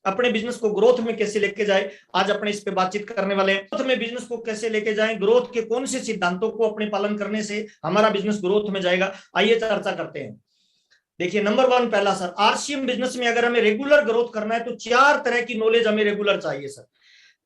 अपने बिजनेस को ग्रोथ में कैसे लेके जाए, आज अपने इस पे बातचीत करने वाले हैं। ग्रोथ में बिजनेस को कैसे लेके जाएं, ग्रोथ के कौन से सिद्धांतों को अपने पालन करने से हमारा बिजनेस ग्रोथ में जाएगा, आइए चर्चा करते हैं। देखिए नंबर वन, पहला सर, आरसीएम बिजनेस में अगर हमें रेगुलर ग्रोथ करना है तो 4 तरह की नॉलेज हमें रेगुलर चाहिए सर।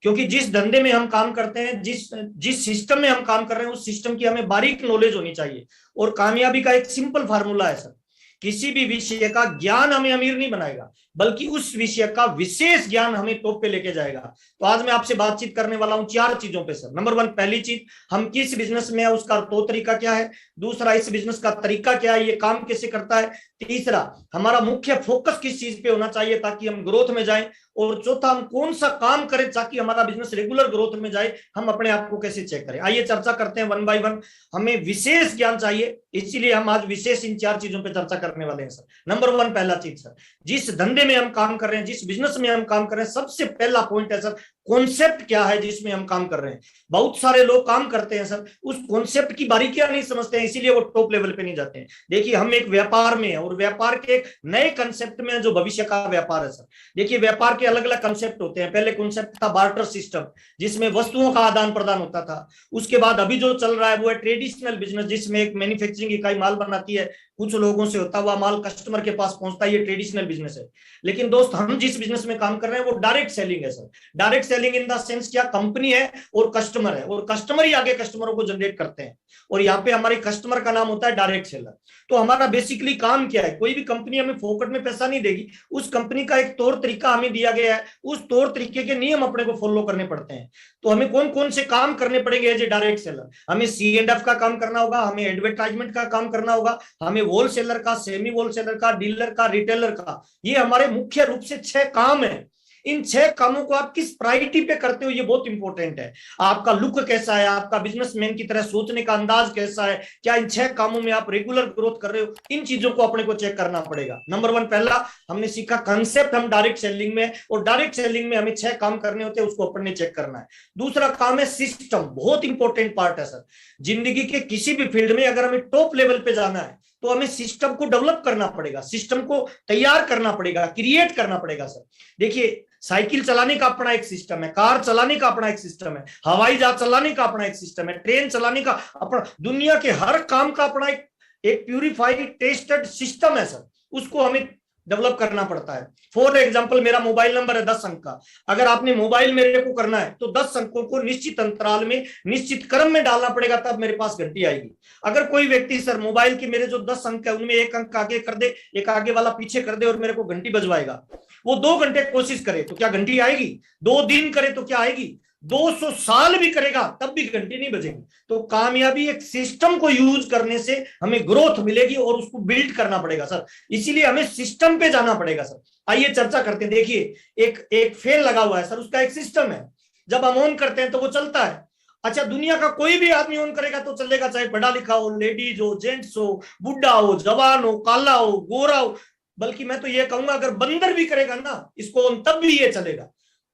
क्योंकि जिस धंधे में हम काम करते हैं, जिस जिस सिस्टम में हम काम कर रहे हैं, उस सिस्टम की हमें बारीक नॉलेज होनी चाहिए। और कामयाबी का एक सिंपल फार्मूला है सर, किसी भी विषय का ज्ञान हमें अमीर नहीं बनाएगा, बल्कि उस विषय का विशेष ज्ञान हमें टॉप पे लेके जाएगा। तो आज मैं आपसे बातचीत करने वाला हूं 4 चीजों पे सर। नंबर वन, पहली चीज, हम किस बिजनेस में है उसका तो तरीका क्या है। दूसरा, इस बिजनेस का तरीका क्या है, ये काम कैसे करता है। तीसरा, हमारा मुख्य फोकस किस चीज पे होना चाहिए ताकि हम ग्रोथ में जाएं। और चौथा, हम कौन सा काम करें ताकि हमारा बिजनेस रेगुलर ग्रोथ में जाए, हम अपने आप को कैसे चेक करें। आइए चर्चा करते हैं वन बाय वन। हमें विशेष ज्ञान चाहिए, इसीलिए हम आज विशेष इन 4 चीजों पर चर्चा करने वाले हैं सर। नंबर वन, पहला चीज सर, जिस धंधे में हम काम कर रहे हैं, जिस बिजनेस में हम काम कर रहे हैं, सबसे पहला पॉइंट है सर, कॉन्सेप्ट क्या है जिसमें हम काम कर रहे हैं। बहुत सारे लोग काम करते हैं सर, उस कॉन्सेप्ट की बारीकियां नहीं समझते हैं, इसीलिए वो टॉप लेवल पे नहीं जाते हैं। देखिए हम एक व्यापार में है और व्यापार के एक नए कंसेप्ट में, जो भविष्य का व्यापार है सर। देखिए व्यापार के अलग अलग कंसेप्ट होते हैं। पहले कंसेप्ट था बार्टर सिस्टम, जिसमें वस्तुओं का आदान प्रदान होता था। उसके बाद अभी जो चल रहा है वो है ट्रेडिशनल बिजनेस, जिसमें एक मैन्युफैक्चरिंग इकाई माल बनाती है, कुछ लोगों से होता हुआ माल कस्टमर के पास पहुंचता है, ये ट्रेडिशनल बिजनेस है। लेकिन दोस्त, हम जिस बिजनेस में काम कर रहे हैं वो डायरेक्ट सेलिंग है sir. Direct selling in the sense क्या, कंपनी है और कस्टमर है, और कस्टमर ही आगे कस्टमरों को जनरेट करते हैं, और यहाँ पे हमारे कस्टमर का नाम होता है डायरेक्ट सेलर। तो हमारा बेसिकली काम क्या है, कोई भी कंपनी हमें फोकट में पैसा नहीं देगी, उस कंपनी का एक तौर तरीका हमें दिया गया है, उस तौर तरीके के नियम अपने को फॉलो करने पड़ते हैं। तो हमें कौन कौन से काम करने पड़ेंगे एज ए डायरेक्ट सेलर। हमें C&F का काम करना होगा, हमें एडवर्टाइजमेंट का काम करना होगा, हमें होलसेलर का, सेमी होलसेलर का, डीलर का, रिटेलर का। ये हमारे मुख्य रूप से 6 काम है। इन 6 कामों को आप किस प्रायोरिटी पे करते हो, ये बहुत इंपॉर्टेंट है। आपका लुक कैसा है, आपका बिजनेसमैन की तरह सोचने का अंदाज कैसा है, क्या इन 6 कामों में आप रेगुलर ग्रोथ कर रहे हो, इन चीजों को अपने को चेक करना पड़ेगा। नंबर वन, पहला हमने सीखा कंसेप्ट, हम डायरेक्ट सेलिंग में, और डायरेक्ट सेलिंग में हमें 6 काम करने होते हैं, उसको अपने चेक करना है। दूसरा काम है सिस्टम, बहुत इंपॉर्टेंट पार्ट है सर। जिंदगी के किसी भी फील्ड में अगर हमें टॉप लेवल पे जाना है तो हमें सिस्टम को डेवलप करना पड़ेगा, सिस्टम को तैयार करना पड़ेगा, क्रिएट करना पड़ेगा सर। देखिए साइकिल चलाने का अपना एक सिस्टम है, कार चलाने का अपना एक सिस्टम है, हवाई जहाज चलाने का अपना एक सिस्टम है, ट्रेन चलाने का अपना, दुनिया के हर काम का अपना एक प्यूरिफाइड टेस्टेड सिस्टम है सर। उसको हमें डेवलप करना पड़ता है। फॉर एग्जाम्पल, मेरा मोबाइल नंबर है 10 अंक का, अगर आपने मोबाइल मेरे को करना है तो 10 अंकों को निश्चित अंतराल में, निश्चित क्रम में डालना पड़ेगा, तब मेरे पास घंटी आएगी। अगर कोई व्यक्ति सर मोबाइल के मेरे जो 10 अंक है उनमें एक अंक आगे कर दे, एक आगे वाला पीछे कर दे और मेरे को घंटी बजवाएगा, वो 2 घंटे कोशिश करे तो क्या घंटी आएगी, 2 दिन करे तो क्या आएगी, 200 साल भी करेगा तब भी घंटी नहीं बजेगी। तो कामयाबी एक सिस्टम को यूज करने से हमें ग्रोथ मिलेगी, और उसको बिल्ड करना पड़ेगा सर। इसीलिए हमें सिस्टम पे जाना पड़ेगा सर। आइए चर्चा करते हैं। देखिए एक फैन लगा हुआ है सर, उसका एक सिस्टम है, जब हम ऑन करते हैं तो वो चलता है। अच्छा, दुनिया का कोई भी आदमी ऑन करेगा तो चलेगा, चाहे पढ़ा लिखा हो, लेडीज हो, जेंट्स हो, बुढ़ा हो, जवान हो, काला हो, गोरा हो, बल्कि मैं तो ये कहूंगा अगर बंदर भी करेगा ना इसको ऑन, तब भी ये चलेगा,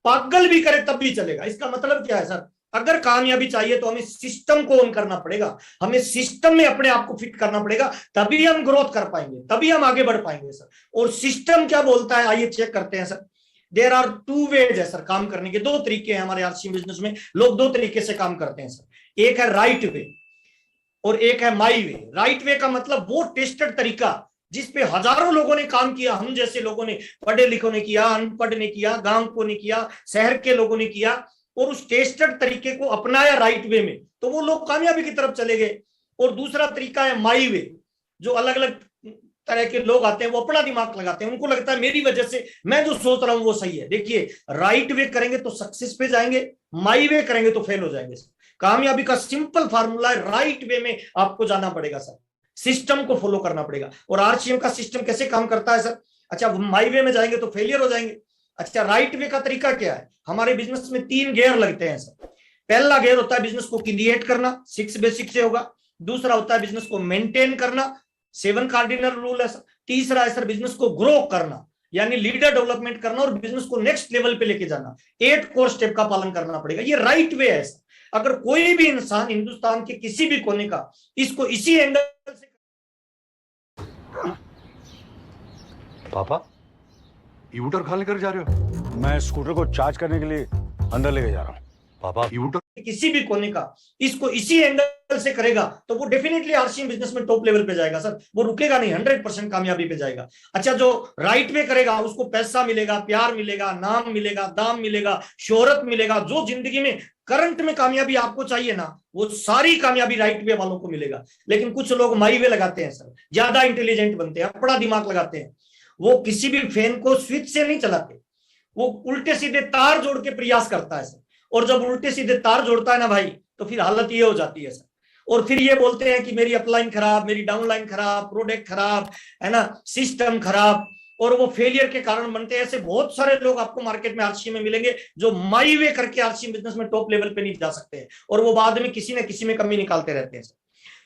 पागल भी करे तब भी चलेगा। इसका मतलब क्या है सर, अगर कामयाबी चाहिए तो हमें सिस्टम को ऑन करना पड़ेगा, हमें सिस्टम में अपने आप को फिट करना पड़ेगा, तभी हम ग्रोथ कर पाएंगे, तभी हम आगे बढ़ पाएंगे सर। और सिस्टम क्या बोलता है, आइए चेक करते हैं सर। देयर आर 2 वेज है सर काम करने के, 2 तरीके हैं हमारे आरसीएम बिजनेस में। लोग 2 तरीके से काम करते हैं सर, एक है राइट वे और एक है माई वे। राइट वे का मतलब वो टेस्टेड तरीका जिसपे हजारों लोगों ने काम किया, हम जैसे लोगों ने, पढ़े लिखों ने किया, अनपढ़ ने किया, गांव को ने किया, शहर के लोगों ने किया, और उस टेस्टेड तरीके को अपनाया राइट वे में, तो वो लोग कामयाबी की तरफ चले गए। और दूसरा तरीका है माई वे, जो अलग अलग तरह के लोग आते हैं, वो अपना दिमाग लगाते हैं, उनको लगता है मेरी वजह से मैं जो सोच रहा हूं वो सही है। देखिए राइट वे करेंगे तो सक्सेस पे जाएंगे, माई वे करेंगे तो फेल हो जाएंगे। कामयाबी का सिंपल फार्मूला है, राइट वे में आपको जाना पड़ेगा सर, सिस्टम को फॉलो करना पड़ेगा। और आरसीएम का सिस्टम कैसे काम करता है सर, अच्छा माई वे में जाएंगे तो फेलियर हो जाएंगे। अच्छा राइट वे का तरीका क्या है, हमारे बिजनेस में 3 गियर लगते हैं सर। पहला गियर होता है बिजनेस को क्रिएट करना, 6 बेसिक से होगा। दूसरा होता है बिजनेस को मेंटेन करना, 7 कार्डिनल रूल है सर। तीसरा है सर बिजनेस को ग्रो करना, यानी लीडर डेवलपमेंट करना और बिजनेस को नेक्स्ट लेवल पे लेके जाना। 8 कोर स्टेप का पालन करना पड़ेगा, ये राइट वे है सर। अगर कोई भी इंसान हिंदुस्तान के किसी भी कोने का इसको इसी एंगल से पापा यूटर कहाँ लेकर जा रहे हो? मैं स्कूटर को चार्ज करने के लिए अंदर लेके जा रहा हूँ। पापा यूटर किसी भी कोने का इसको इसी एंगल से करेगा तो वो डेफिनेटली आरसीएम बिजनेस में टॉप लेवल पे जाएगा सर, वो रुकेगा नहीं, 100% कामयाबी पे जाएगा। अच्छा, जो राइट वे करेगा उसको पैसा मिलेगा, प्यार मिलेगा, नाम मिलेगा, दाम मिलेगा, शोहरत मिलेगा, जो जिंदगी में करंट में कामयाबी आपको चाहिए ना, वो सारी कामयाबी राइट वे वालों को मिलेगा। लेकिन कुछ लोग माई वे लगाते हैं सर, ज्यादा इंटेलिजेंट बनते हैं, अपना दिमाग लगाते हैं, वो किसी भी फैन को स्विच से नहीं चलाते, वो उल्टे सीधे तार जोड़ के प्रयास करता है सर। और जब उल्टे सीधे तार जोड़ता है ना भाई, तो फिर हालत ये हो जाती है सर। और फिर ये बोलते हैं कि मेरी अपलाइन खराब, मेरी डाउनलाइन खराब, प्रोडक्ट खराब है ना, सिस्टम खराब, और वो फेलियर के कारण बनते हैं। ऐसे बहुत सारे लोग आपको मार्केट में आरसीएम में मिलेंगे जो माई वे करके आरसीएम बिजनेस में टॉप लेवल पे नहीं जा सकते हैं, और वो बाद में किसी न किसी में कमी निकालते रहते हैं सर।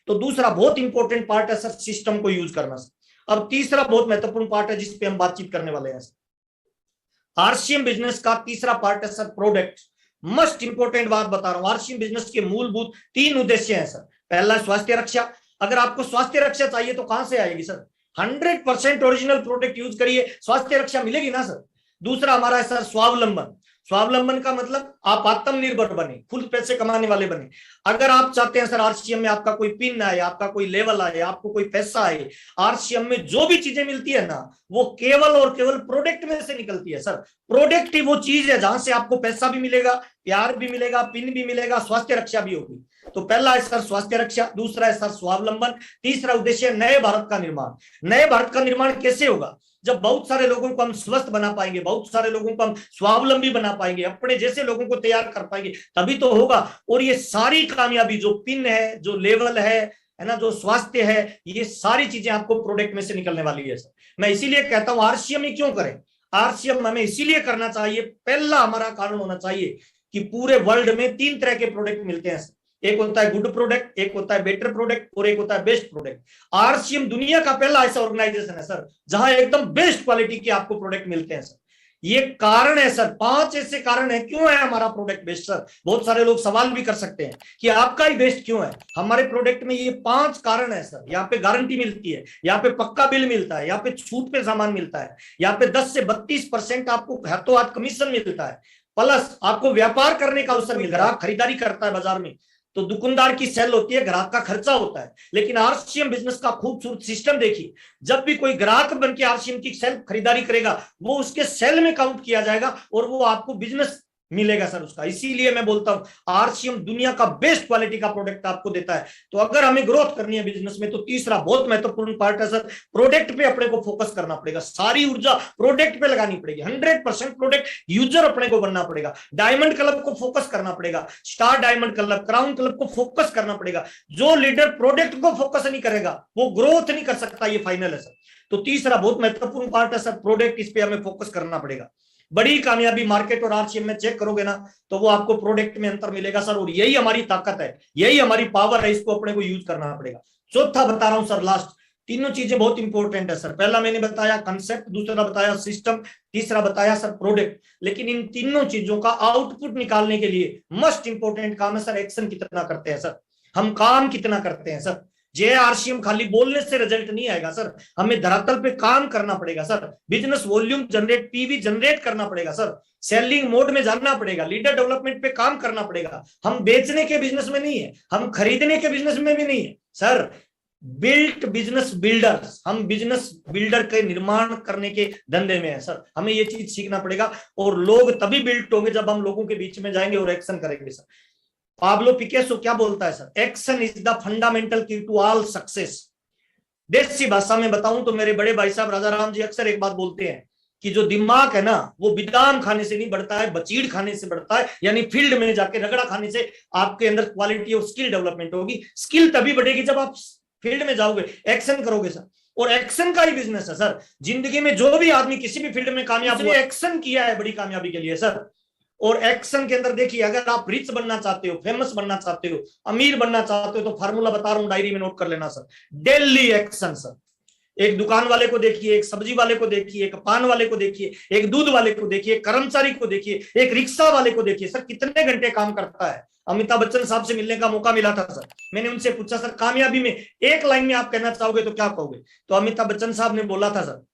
तो दूसरा बहुत इंपॉर्टेंट पार्ट है सर, सिस्टम को यूज करना सर। अब तीसरा बहुत महत्वपूर्ण पार्ट है जिसपे हम बातचीत करने वाले हैं सर। आरसीएम बिजनेस का तीसरा पार्ट है सर प्रोडक्ट। मस्ट इंपोर्टेंट बात बता रहा हूं, आरसीएम बिजनेस के मूलभूत 3 उद्देश्य हैं सर। पहला स्वास्थ्य रक्षा। अगर आपको स्वास्थ्य रक्षा चाहिए तो कहां से आएगी सर? 100% ओरिजिनल प्रोडक्ट यूज करिए, स्वास्थ्य रक्षा मिलेगी ना सर। दूसरा हमारा है सर स्वावलंबन। स्वावलंबन का मतलब आप आत्मनिर्भर बने, खुद पैसे कमाने वाले बने। अगर आप चाहते हैं सर आरसीएम में आपका कोई पिन आए, आपका कोई लेवल आए, आपको कोई पैसा आए, आरसीएम में जो भी चीजें मिलती है ना, वो केवल और केवल प्रोडक्ट में से निकलती है सर। प्रोडक्ट ही वो चीज है जहां से आपको पैसा भी मिलेगा, प्यार भी मिलेगा, पिन भी मिलेगा, स्वास्थ्य रक्षा भी होगी। तो पहला है सर स्वास्थ्य रक्षा, दूसरा है सर स्वावलंबन, तीसरा उद्देश्य नए भारत का निर्माण। नए भारत का निर्माण कैसे होगा? जब बहुत सारे लोगों को हम स्वस्थ बना पाएंगे, बहुत सारे लोगों को हम स्वावलंबी बना पाएंगे, अपने जैसे लोगों को तैयार कर पाएंगे, तभी तो होगा। और ये सारी कामयाबी, जो पिन है, जो लेवल है ना, जो स्वास्थ्य है, ये सारी चीजें आपको प्रोडक्ट में से निकलने वाली है सर। मैं इसीलिए कहता हूं आरसीएम ही क्यों करें? आरसीएम हमें इसीलिए करना चाहिए, पहला हमारा कारण होना चाहिए कि पूरे वर्ल्ड में 3 तरह के प्रोडक्ट मिलते हैं सर। एक होता है गुड प्रोडक्ट, एक होता है बेटर प्रोडक्ट, और एक होता है बेस्ट प्रोडक्ट। आरसीएम दुनिया का पहला ऐसा ऑर्गेनाइजेशन है सर जहां एकदम बेस्ट क्वालिटी के आपको प्रोडक्ट मिलते हैं सर। ये कारण है सर, 5 ऐसे कारण है क्यों है हमारा प्रोडक्ट बेस्ट सर। बहुत सारे लोग सवाल भी कर सकते हैं कि आपका ही बेस्ट क्यों है। हमारे प्रोडक्ट में ये 5 कारण है सर। यहाँ पे गारंटी मिलती है, यहाँ पे पक्का बिल मिलता है, यहाँ पे छूट पे सामान मिलता है, यहाँ पे 10 से 32% आपको हाथों हाथ कमीशन मिलता है, प्लस आपको व्यापार करने का अवसर मिल रहा है। खरीदारी करता है बाजार में तो दुकानदार की सेल होती है, ग्राहक का खर्चा होता है। लेकिन आरसीएम बिजनेस का खूबसूरत सिस्टम देखिए, जब भी कोई ग्राहक बन के आरसीएम की सेल खरीदारी करेगा, वो उसके सेल में काउंट किया जाएगा और वो आपको बिजनेस मिलेगा सर उसका। इसीलिए मैं बोलता हूं आरसीएम दुनिया का बेस्ट क्वालिटी का प्रोडक्ट आपको देता है। तो अगर हमें ग्रोथ करनी है बिजनेस में, तो तीसरा बहुत महत्वपूर्ण पार्ट है सर, प्रोडक्ट पे अपने को फोकस करना पड़ेगा। सारी ऊर्जा प्रोडक्ट पे लगानी पड़ेगी, 100% प्रोडक्ट यूजर अपने को बनना पड़ेगा। डायमंड क्लब को फोकस करना पड़ेगा, star diamond club, crown club को फोकस करना पड़ेगा। जो लीडर प्रोडक्ट को फोकस नहीं करेगा वो ग्रोथ नहीं कर सकता, ये फाइनल है सर। तो तीसरा बहुत महत्वपूर्ण पार्ट है सर प्रोडक्ट, इस पे हमें फोकस करना पड़ेगा। बड़ी कामयाबी मार्केट और आरसीएम में चेक करोगे ना, तो वो आपको प्रोडक्ट में अंतर मिलेगा सर। और यही हमारी ताकत है, यही हमारी पावर है, इसको अपने को यूज करना पड़ेगा। चौथा बता रहा हूं सर, लास्ट, तीनों चीजें बहुत इंपॉर्टेंट है सर। पहला मैंने बताया कंसेप्ट, दूसरा बताया सिस्टम, तीसरा बताया सर प्रोडक्ट। लेकिन इन तीनों चीजों का आउटपुट निकालने के लिए मस्ट इंपॉर्टेंट काम है सर एक्शन कितना करते हैं सर, हम काम कितना करते हैं सर। जे आरसीएम खाली बोलने से रिजल्ट नहीं आएगा सर, हमें धरातल पे काम करना पड़ेगा sir. Business volume generate, PV generate करना पड़ेगा सर, सेलिंग मोड में जाना पड़ेगा, लीडर डेवलपमेंट पे काम करना पड़ेगा। हम बेचने के बिजनेस में नहीं है, हम खरीदने के बिजनेस में भी नहीं है सर। बिल्ट बिजनेस बिल्डर्स, हम बिजनेस बिल्डर के निर्माण करने के धंधे में है सर। हमें ये चीज सीखना पड़ेगा। और लोग तभी बिल्ट होंगे जब हम लोगों के बीच में जाएंगे और एक्शन करेंगे सर। पाब्लो पिकासो क्या बोलता है sir? Action is the fundamental की टू ऑल सक्सेस। देसी भाषा में बताऊं तो मेरे बड़े भाई साहब राजा राम जी अक्सर एक बात बोलते हैं कि जो दिमाग है ना, वो बादाम खाने से नहीं बढ़ता है, बचीड़ खाने से बढ़ता है। यानी फील्ड में जाके रगड़ा खाने से आपके अंदर क्वालिटी और स्किल डेवलपमेंट होगी। स्किल तभी बढ़ेगी जब आप फील्ड में जाओगे, एक्शन करोगे सर। और एक्शन का ही बिजनेस है सर। जिंदगी में जो भी आदमी किसी भी फील्ड में कामयाब हुआ, एक्शन किया है बड़ी कामयाबी के लिए सर। और एक्शन के अंदर देखिए, अगर आप रिच बनना चाहते हो, फेमस बनना चाहते हो, अमीर बनना चाहते हो, तो फार्मूला बता रहा हूं, डायरी में नोट कर लेना सर। Daily action sir. एक दुकान वाले को देखिए, एक सब्जी वाले को देखिए, एक पान वाले को देखिए, एक दूध वाले को देखिए, एक कर्मचारी को देखिए, एक रिक्शा वाले को देखिए सर, कितने घंटे काम करता है। अमिताभ बच्चन साहब से मिलने का मौका मिला था सर। मैंने उनसे पूछा सर कामयाबी में एक लाइन में आप कहना चाहोगे तो क्या कहोगे? तो अमिताभ बच्चन साहब ने बोला था सर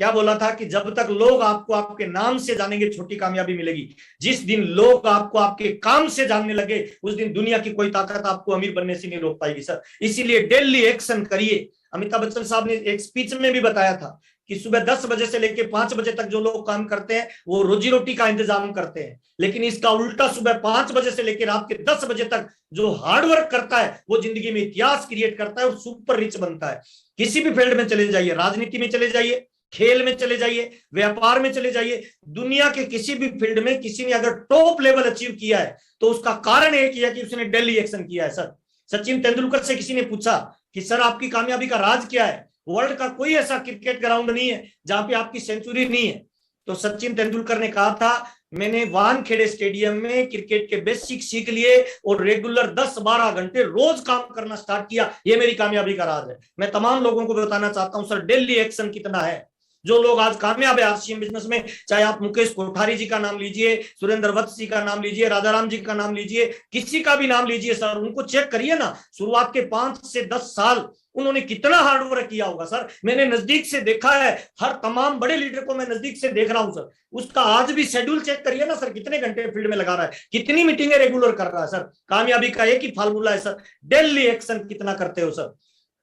क्या बोला था कि जब तक लोग आपको आपके नाम से जानेंगे छोटी कामयाबी मिलेगी, जिस दिन लोग आपको आपके काम से जानने लगे उस दिन दुनिया की कोई ताकत आपको अमीर बनने से नहीं रोक पाएगी सर। इसीलिए डेली एक्शन करिए। अमिताभ बच्चन साहब ने एक स्पीच में भी बताया था कि सुबह 10 बजे से लेकर 5 बजे तक जो लोग काम करते हैं वो रोजी रोटी का इंतजाम करते हैं, लेकिन इसका उल्टा सुबह 5 बजे से लेकर रात के 10 बजे तक जो हार्डवर्क करता है वो जिंदगी में इतिहास क्रिएट करता है और सुपर रिच बनता है। किसी भी फील्ड में चले जाइए, राजनीति में चले जाइए, खेल में चले जाइए, व्यापार में चले जाइए, दुनिया के किसी भी फील्ड में किसी ने अगर टॉप लेवल अचीव किया है तो उसका कारण एक ही है कि उसने डेली एक्शन किया है सर। सचिन तेंदुलकर से किसी ने पूछा कि सर आपकी कामयाबी का राज क्या है? वर्ल्ड का कोई ऐसा क्रिकेट ग्राउंड नहीं है जहां पे आपकी सेंचुरी नहीं है। तो सचिन तेंदुलकर ने कहा था मैंने वानखेड़े स्टेडियम में क्रिकेट के बेसिक सीख लिए और रेगुलर 10-12 घंटे रोज काम करना स्टार्ट किया, ये मेरी कामयाबी का राज है। मैं तमाम लोगों को बताना चाहता हूं सर डेली एक्शन कितना है। जो लोग आज कामयाब है आरसीएम बिजनेस में, चाहे आप मुकेश कोठारी जी का नाम लीजिए, सुरेंद्र वत्स जी का नाम लीजिए, राजाराम जी का नाम लीजिए, किसी का भी नाम लीजिए सर, उनको चेक करिए ना, शुरुआत के 5 से 10 साल उन्होंने कितना हार्डवर्क किया होगा सर। मैंने नजदीक से देखा है, हर तमाम बड़े लीडर को मैं नजदीक से देख रहा हूं सर। उसका आज भी शेड्यूल चेक करिए ना सर, कितने घंटे फील्ड में लगा रहा है, कितनी मीटिंगें रेगुलर कर रहा है सर। कामयाबी का एक ही फार्मूला है सर, डेली एक्शन कितना करते हो सर।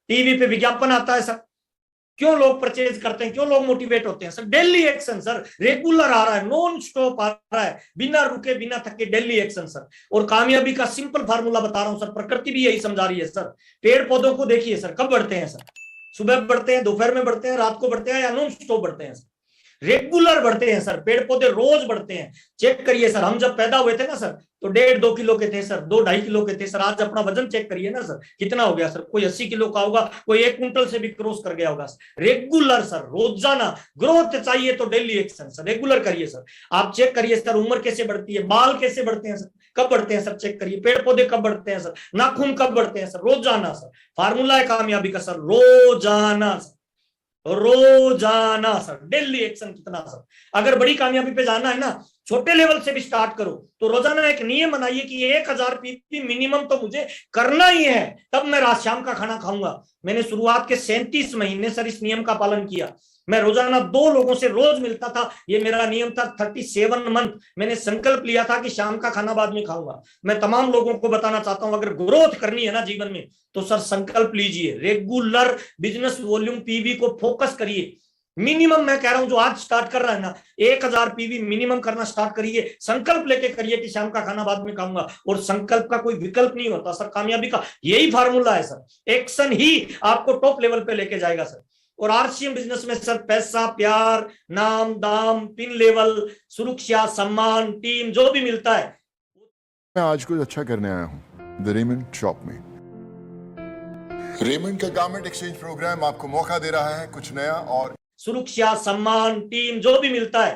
टीवी पे विज्ञापन आता है सर, क्यों लोग परचेज करते हैं, क्यों लोग मोटिवेट होते हैं sir? Daily action sir, regular आ रहा है, नॉन स्टॉप आ रहा है, बिना रुके बिना थके डेली एक्शन सर। और कामयाबी का सिंपल फार्मूला बता रहा हूं सर, प्रकृति भी यही समझा रही है सर। पेड़ पौधों को देखिए सर, कब बढ़ते हैं सर? सुबह बढ़ते हैं, दोपहर में बढ़ते हैं, रात को बढ़ते हैं, या नॉन स्टॉप बढ़ते हैं सर? रेगुलर बढ़ते हैं सर, पेड़ पौधे रोज बढ़ते हैं। चेक करिए सर, हम जब पैदा हुए थे ना सर तो 1.5-2 किलो के थे सर, 2-2.5 किलो के थे सर। आज अपना वजन चेक करिए ना सर, कितना हो गया सर? कोई 80 किलो का होगा, कोई 1 क्विंटल से भी क्रॉस कर गया होगा सर। रेगुलर सर, रोजाना ग्रोथ चाहिए तो डेली एक्शन सर, रेगुलर करिए सर। आप चेक करिए सर, उम्र कैसे बढ़ती है, बाल कैसे बढ़ते हैं सर, कब बढ़ते हैं सर? चेक करिए, पेड़ पौधे कब बढ़ते हैं सर, नाखून कब बढ़ते हैं सर? रोजाना सर, फार्मूला है कामयाबी का सर, रोजाना सर, रोजाना सर, डेली एक्शन कितना सर। अगर बड़ी कामयाबी पे जाना है ना, छोटे लेवल से भी स्टार्ट करो। तो रोजाना एक नियम बनाइए कि 1000 पीपी मिनिमम तो मुझे करना ही है, तब मैं रात शाम का खाना खाऊंगा। मैंने शुरुआत के 37 महीने सर इस नियम का पालन किया। मैं रोजाना 2 लोगों से रोज मिलता था, ये मेरा नियम था। 37 मंथ मैंने संकल्प लिया था कि शाम का खाना बाद में खाऊंगा। मैं तमाम लोगों को बताना चाहता हूं, अगर ग्रोथ करनी है ना जीवन में तो सर संकल्प लीजिए, रेगुलर बिजनेस वॉल्यूम पीवी को फोकस करिए। मिनिमम मैं कह रहा हूं जो आज स्टार्ट कर रहा है ना, 1000 पीवी मिनिमम करना स्टार्ट करिए। संकल्प लेके करिए कि शाम का खाना बाद में खाऊंगा, और संकल्प का कोई विकल्प नहीं होता सर। कामयाबी का यही फार्मूला है सर, एक्शन ही आपको टॉप लेवल पे लेके जाएगा सर। और आरसीएम बिजनेस में सर पैसा, प्यार, नाम, दाम, पिन लेवल, सुरक्षा, सम्मान, टीम जो भी मिलता है। मैं आज कुछ अच्छा करने आया हूं द रेमंड शॉप में। रेमंड का गारमेंट एक्सचेंज प्रोग्राम आपको मौका दे रहा है कुछ नया, और सुरक्षा, सम्मान, टीम जो भी मिलता है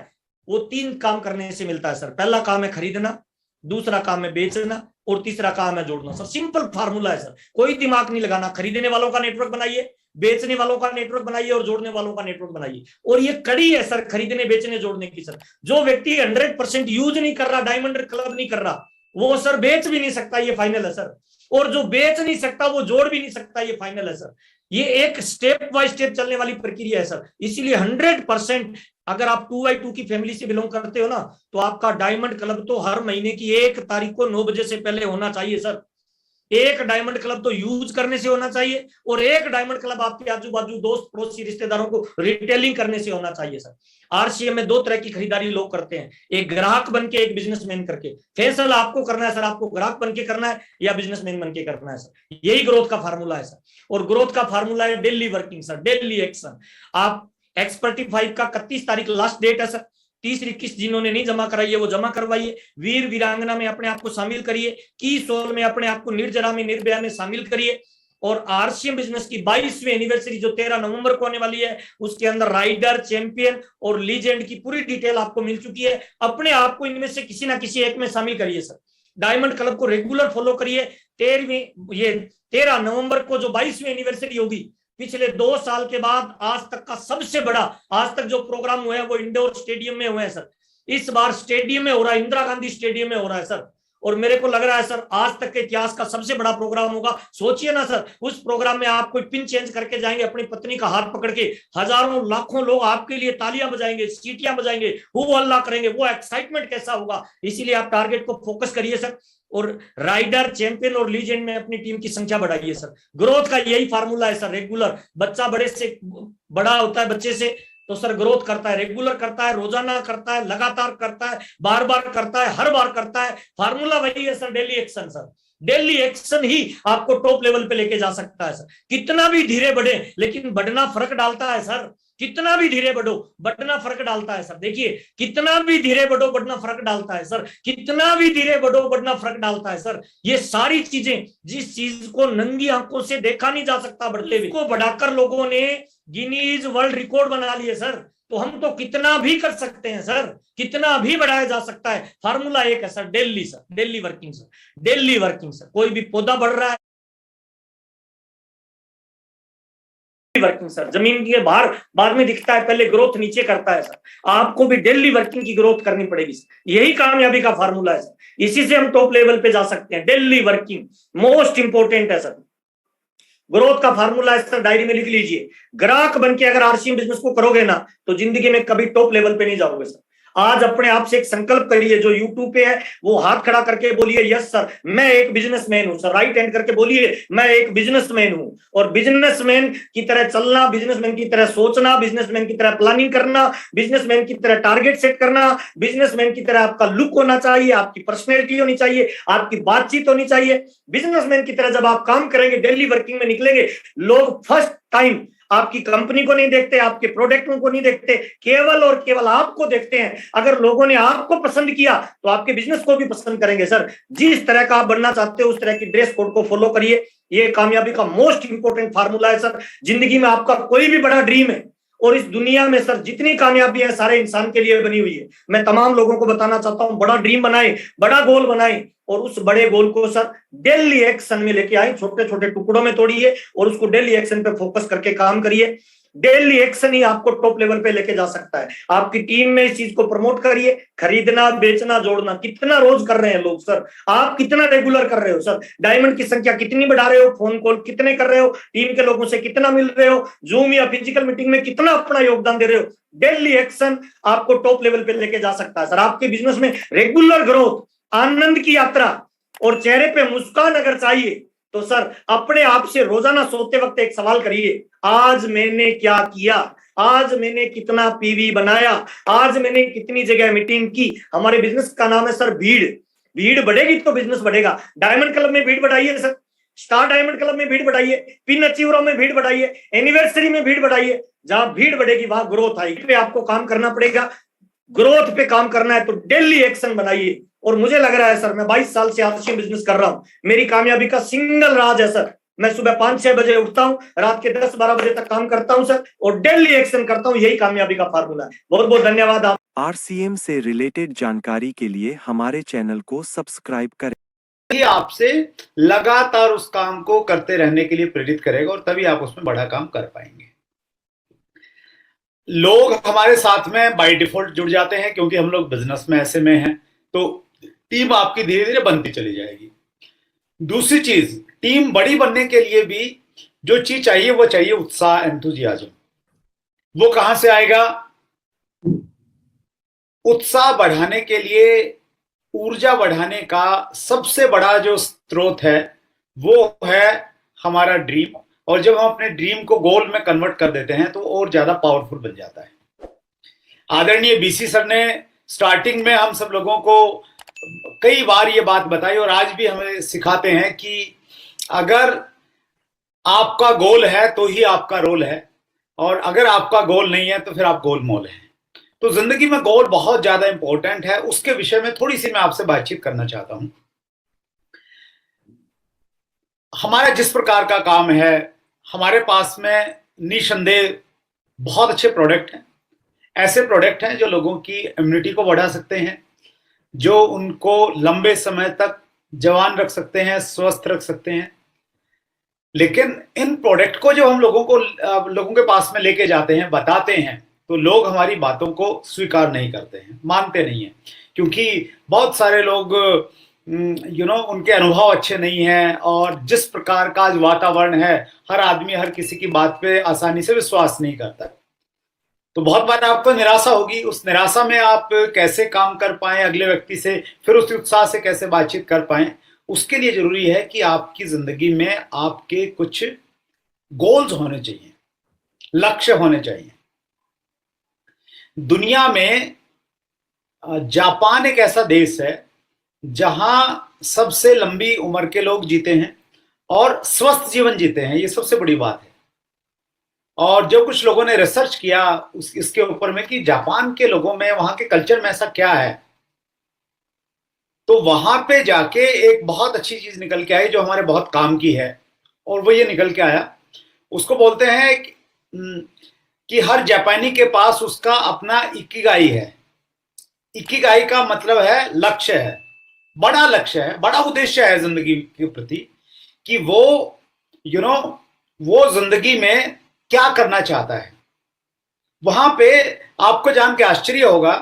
वो 3 काम करने से मिलता है सर। पहला काम है खरीदना, दूसरा काम है बेचना, और तीसरा काम है जोड़ना सर। सिंपल फार्मूला है सर, कोई दिमाग नहीं लगाना। खरीदने वालों का नेटवर्क बनाइए, बेचने वालों का नेटवर्क बनाइए, और जोड़ने वालों का नेटवर्क बनाइए। और ये कड़ी है सर खरीदने, बेचने, जोड़ने की सर। जो व्यक्ति 100% यूज नहीं कर रहा, डायमंड क्लब नहीं कर रहा, वो सर बेच भी नहीं सकता, ये फाइनल है सर। और जो बेच नहीं सकता वो जोड़ भी नहीं सकता, ये फाइनल है सर। ये एक स्टेप बाय स्टेप चलने वाली प्रक्रिया है सर। इसीलिए 100% अगर आप 2x2 की फैमिली से बिलोंग करते हो ना, तो आपका डायमंड क्लब तो हर महीने की 1 तारीख को 9 बजे से पहले होना चाहिए सर। 1 डायमंड क्लब तो यूज करने से होना चाहिए, और 1 डायमंड क्लब आपके आजू बाजू दोस्त पड़ोसी रिश्तेदारों को रिटेलिंग करने से होना चाहिए सर। आरसीएम में 2 तरह की खरीदारी लोग करते हैं, एक ग्राहक बन के, एक बिजनेसमैन करके। फैसला आपको करना है सर, आपको ग्राहक बन के करना है या बिजनेसमैन बन के करना है सर। यही ग्रोथ का फार्मूला है सर। और ग्रोथ का फार्मूला है daily working sir, daily action. आप एक्सपर्टी 5 का 31 तारीख लास्ट डेट है सर। 30 किस्त जिन्होंने नहीं जमा कराई है वो जमा करवाइए। वीर वीरांगना में अपने आप को शामिल करिए, की सोल में अपने आप को, निर्जरा में, निर्भया में शामिल करिए। और आरसीएम बिजनेस की 22वीं एनिवर्सरी जो 13 नवंबर को होने वाली है, उसके अंदर राइडर, चैंपियन और लीजेंड की पूरी डिटेल आपको मिल चुकी है। अपने आप को इनमें से किसी ना किसी एक में शामिल करिए सर। डायमंड क्लब को रेगुलर फॉलो करिए। 13 नवंबर को जो 22वीं एनिवर्सरी होगी, पिछले 2 साल के बाद आज तक का सबसे बड़ा, आज तक जो प्रोग्राम हुए हैं वो इंडोर स्टेडियम में हुए हैं सर। इस बार स्टेडियम में हो रहा है, इंदिरा गांधी स्टेडियम में हो रहा है सर। और मेरे को लग रहा है सर आज तक के इतिहास का सबसे बड़ा प्रोग्राम होगा। सोचिए ना सर, उस प्रोग्राम में आप कोई पिन चेंज करके जाएंगे, अपनी पत्नी का हाथ पकड़ के हजारों लाखों लोग आपके लिए तालियां बजाएंगे, सीटियां बजाएंगे, हु अल्लाह करेंगे, वो एक्साइटमेंट कैसा होगा। इसीलिए आप टारगेट को फोकस करिए सर, और राइडर, चैंपियन और लीजेंड में अपनी टीम की संख्या बढ़ाइए सर। ग्रोथ का यही फार्मूला है सर। रेगुलर बच्चा बड़े से बड़ा होता है, बच्चे से तो सर ग्रोथ करता है, रेगुलर करता है, रोजाना करता है, लगातार करता है, बार बार करता है, हर बार करता है। फार्मूला वही है sir, daily action sir. Daily action ही आपको टॉप लेवल पे लेके जा सकता है सर। कितना भी धीरे बढ़े लेकिन बढ़ना फर्क डालता है सर। कितना भी धीरे बढ़ो बढ़ना फर्क डालता है सर। देखिए, कितना भी धीरे बढ़ो बढ़ना फर्क डालता है सर। कितना भी धीरे बढ़ो बढ़ना फर्क डालता है सर। ये सारी चीजें, जिस चीज को नंगी आंखों से देखा नहीं जा सकता बढ़ते हुए, को बढ़ाकर लोगों ने गिनीज वर्ल्ड रिकॉर्ड बना लिए सर। तो हम तो कितना भी कर सकते हैं सर, कितना भी बढ़ाया जा सकता है। फार्मूला एक है sir, daily sir, daily working sir, daily working sir. कोई भी पौधा बढ़ रहा है, वर्किंग सर। जमीन के बाहर बाद में दिखता है, पहले ग्रोथ नीचे करता है सर। आपको भी डेली वर्किंग की ग्रोथ करनी पड़ेगी सर। यही कामयाबी का फार्मूला है सर। इसी से हम टॉप लेवल पे जा सकते हैं। डेली वर्किंग मोस्ट इंपोर्टेंट है सर। ग्रोथ का फार्मूला है सर, डायरी में लिख लीजिए। ग्राहक बन के अगर आरसीएम बिजनेस को करोगे ना तो जिंदगी में कभी टॉप लेवल पे नहीं जाओगे सर। आज अपने आप से एक संकल्प करिए, जो यूट्यूब पे है वो हाथ खड़ा करके बोलिए यस सर मैं एक बिजनेसमैन हूं सर। राइट हैंड करके बोलिए मैं एक बिजनेसमैन हूं। और बिजनेसमैन की तरह चलना, बिजनेसमैन की तरह सोचना, बिजनेसमैन की तरह प्लानिंग करना, बिजनेसमैन की तरह टारगेट सेट करना, बिजनेसमैन की तरह आपका लुक होना चाहिए, आपकी पर्सनैलिटी होनी चाहिए, आपकी बातचीत होनी चाहिए। बिजनेसमैन की तरह जब आप काम करेंगे, डेली वर्किंग में निकलेंगे, लोग फर्स्ट टाइम आपकी कंपनी को नहीं देखते, आपके प्रोडक्ट को नहीं देखते, केवल और केवल आपको देखते हैं। अगर लोगों ने आपको पसंद किया तो आपके बिजनेस को भी पसंद करेंगे सर। जिस तरह का आप बनना चाहते हो उस तरह की ड्रेस कोड को फॉलो करिए। ये कामयाबी का मोस्ट इंपोर्टेंट फार्मूला है सर। जिंदगी में आपका कोई भी बड़ा ड्रीम है, और इस दुनिया में सर जितनी कामयाबी है सारे इंसान के लिए बनी हुई है। मैं तमाम लोगों को बताना चाहता हूं, बड़ा ड्रीम बनाए, बड़ा गोल बनाए, और उस बड़े गोल को सर डेली एक्शन में लेके आए। छोटे छोटे टुकड़ों में तोड़िए और उसको डेली एक्शन पे फोकस करके काम करिए। डेली एक्शन ही आपको टॉप लेवल पे लेके जा सकता है। आपकी टीम में इस चीज को प्रमोट करिए। खरीदना, बेचना, जोड़ना कितना रोज कर रहे हैं लोग सर, आप कितना रेगुलर कर रहे हो सर। डायमंड की संख्या कितनी बढ़ा रहे हो, फोन कॉल कितने कर रहे हो, टीम के लोगों से कितना मिल रहे हो, जूम या फिजिकल मीटिंग में कितना अपना योगदान दे रहे हो। डेली एक्शन आपको टॉप लेवल पे लेके जा सकता है सर। आपके बिजनेस में रेगुलर ग्रोथ, आनंद की यात्रा और चेहरे पे मुस्कान अगर चाहिए तो सर अपने आप से रोजाना सोते वक्त एक सवाल करिए, आज मैंने क्या किया, आज मैंने कितना पीवी बनाया, आज मैंने कितनी जगह मीटिंग की। हमारे बिजनेस का नाम है सर भीड़। भीड़ बढ़ेगी तो बिजनेस बढ़ेगा। डायमंड क्लब में भीड़ बढ़ाइए सर, स्टार डायमंड क्लब में भीड़ बढ़ाइए, पिन अचीवरों में भीड़ बढ़ाइए, एनिवर्सरी में भीड़ बढ़ाइए। जहां भीड़ बढ़ेगी वहां ग्रोथ आएगी। पे आपको काम करना पड़ेगा। ग्रोथ पे काम करना है तो डेली एक्शन बनाइए। और मुझे लग रहा है सर, मैं 22 साल से आरसीएम बिजनेस कर रहा हूं, मेरी कामयाबी का सिंगल राज है सर, मैं सुबह 5-6 बजे उठता हूं, रात के 10-12 बजे तक काम करता हूं सर, और डेली एक्शन करता हूं। यही कामयाबी का फार्मूला है। बहुत बहुत धन्यवाद। आप आरसीएम से रिलेटेड जानकारी के लिए हमारे चैनल को सब्सक्राइब करें। ये आपसे लगातार उस काम को करते रहने के लिए प्रेरित करेगा और तभी आप उसमें बड़ा काम कर पाएंगे। लोग हमारे साथ में बाय डिफॉल्ट जुड़ जाते हैं क्योंकि हम लोग बिजनेस में ऐसे में हैं, तो टीम आपकी धीरे धीरे बनती चली जाएगी। दूसरी चीज, टीम बड़ी बनने के लिए भी जो चीज चाहिए वो चाहिए उत्साह, एंथुजियाज्म। वो कहां से आएगा? उत्साह बढ़ाने के लिए, ऊर्जा बढ़ाने का सबसे बड़ा जो स्रोत है वो है हमारा ड्रीम। और जब हम अपने ड्रीम को गोल में कन्वर्ट कर देते हैं तो और ज्यादा पावरफुल बन जाता है। आदरणीय बीसी सर ने स्टार्टिंग में हम सब लोगों को कई बार ये बात बताई और आज भी हमें सिखाते हैं कि अगर आपका गोल है तो ही आपका रोल है, और अगर आपका गोल नहीं है तो फिर आप गोलमोल हैं। तो जिंदगी में गोल बहुत ज्यादा इंपॉर्टेंट है। उसके विषय में थोड़ी सी मैं आपसे बातचीत करना चाहता हूं। हमारा जिस प्रकार का काम है, हमारे पास में निसंदेह बहुत अच्छे प्रोडक्ट हैं। ऐसे प्रोडक्ट हैं जो लोगों की इम्यूनिटी को बढ़ा सकते हैं, जो उनको लंबे समय तक जवान रख सकते हैं, स्वस्थ रख सकते हैं। लेकिन इन प्रोडक्ट को जो हम लोगों के पास में लेके जाते हैं, बताते हैं, तो लोग हमारी बातों को स्वीकार नहीं करते हैं, मानते नहीं हैं। क्योंकि बहुत सारे लोग उनके अनुभव अच्छे नहीं हैं, और जिस प्रकार का आज वातावरण है, हर आदमी हर किसी की बात पे आसानी से विश्वास नहीं करता। तो बहुत बार आपको निराशा होगी। उस निराशा में आप कैसे काम कर पाएं अगले व्यक्ति से, फिर उस उत्साह से कैसे बातचीत कर पाएं, उसके लिए जरूरी है कि आपकी जिंदगी में आपके कुछ गोल्स होने चाहिए, लक्ष्य होने चाहिए। दुनिया में जापान एक ऐसा देश है जहां सबसे लंबी उम्र के लोग जीते हैं और स्वस्थ जीवन जीते हैं। ये सबसे बड़ी बात है। और जो कुछ लोगों ने रिसर्च किया इसके ऊपर में कि जापान के लोगों में, वहां के कल्चर में ऐसा क्या है, तो वहां पे जाके एक बहुत अच्छी चीज निकल के आई जो हमारे बहुत काम की है। और वो ये निकल के आया, उसको बोलते हैं कि हर जापानी के पास उसका अपना इकिगाई है। इकिगाई का मतलब है लक्ष्य है, बड़ा लक्ष्य है, बड़ा उद्देश्य है जिंदगी के प्रति, कि वो वो जिंदगी में क्या करना चाहता है। वहां पे आपको जान के आश्चर्य होगा,